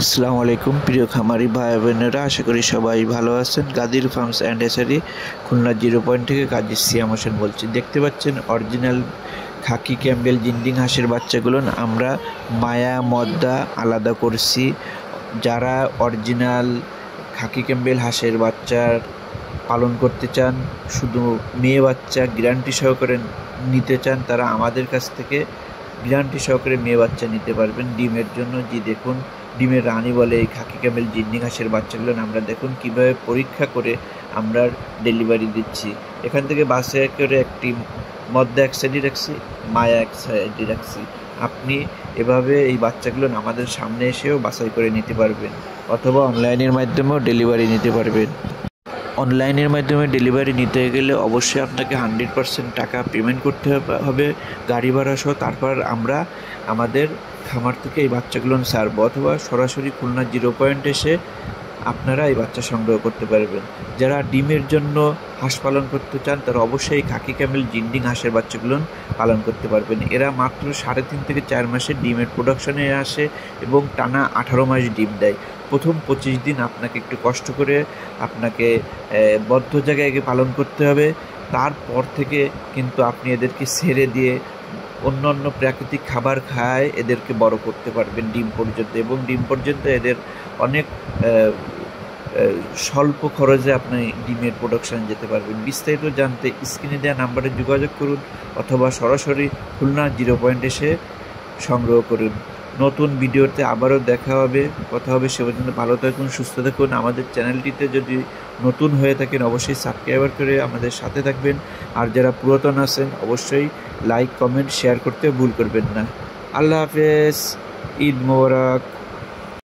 আসসালামু আলাইকুম প্রিয় খামারি ভাই বোনেরা, আশা করি সবাই ভালো আছেন। গাদির ফার্মস অ্যান্ড এসারি খুলনা 0 পয়েন্ট থেকে কাজী সিয়াম হোসেন বলছি। দেখতে পাচ্ছেন অরিজিনাল খাকি ক্যাম্বেল জিন্ডিং হাঁসের বাচ্চাগুলো আমরা মায়া মদ্দা আলাদা করছি। যারা অরিজিনাল খাকি ক্যাম্বেল হাঁসের বাচ্চার পালন করতে চান, শুধু মেয়ে বাচ্চা গ্যারান্টি সহকারে নিতে চান, তারা আমাদের কাছ থেকে গ্যারান্টি সহকারে মেয়ে বাচ্চা নিতে পারবেন ডিমের জন্য। দেখুন, ডিমের রানী বলে এই খাকি ক্যামেল জিন্ডিং হাঁসের বাচ্চাগুলো আমরা দেখুন কিভাবে পরীক্ষা করে আমরা ডেলিভারি দিচ্ছি। এখান থেকে বাসে করে একটি মদ্দা এক সাইডে রাখছি, মায়া এক সাইডে রাখছি। আপনি এভাবে এই বাচ্চাগুলো আমাদের সামনে এসেও বাছাই করে নিতে পারবেন, অথবা অনলাইনের মাধ্যমেও ডেলিভারি নিতে পারবেন। অনলাইনের মাধ্যমে ডেলিভারি নিতে গেলে অবশ্যই আপনাকে 100% টাকা পেমেন্ট করতে হবে গাড়ি ভাড়া সহ। তারপর আমরা আমাদের খামার থেকে এই বাচ্চাগুলো ছাড়বো, অথবা সরাসরি খুলনা 0 পয়েন্ট এসে আপনারা এই বাচ্চা সংগ্রহ করতে পারবেন। যারা ডিমের জন্য হাঁস পালন করতে চান তারা অবশ্যই খাকি ক্যামেল জিন্ডিং হাঁসের বাচ্চাগুলো পালন করতে পারবেন। এরা মাত্র 3.5 থেকে 4 মাসে ডিমের প্রোডাকশনে আসে এবং টানা 18 মাস ডিম দেয়। প্রথম 25 দিন আপনাকে একটু কষ্ট করে আপনাকে বদ্ধ জায়গায় পালন করতে হবে। তারপর থেকে কিন্তু আপনি এদেরকে ছেড়ে দিয়ে অন্য প্রাকৃতিক খাবার খায় এদেরকে বড় করতে পারবেন ডিম পর্যন্ত, এবং ডিম পর্যন্ত এদের অনেক স্বল্প খরচে আপনি ডিমের প্রোডাকশান যেতে পারবেন। বিস্তারিত জানতে স্ক্রিনে দেওয়া নাম্বারে যোগাযোগ করুন, অথবা সরাসরি খুলনা 0 পয়েন্ট এসে সংগ্রহ করুন। নতুন ভিডিওতে আবারও দেখা হবে, কথা হবে। সে পর্যন্ত ভালো থাকুন, সুস্থ থাকুন। আমাদের চ্যানেলটিতে যদি নতুন হয়ে থাকেন অবশ্যই সাবস্ক্রাইব করে আমাদের সাথে থাকবেন, আর যারা পুরাতন আছেন অবশ্যই লাইক কমেন্ট শেয়ার করতে ভুল করবেন না। আল্লাহ হাফেজ, ঈদ মোবারক।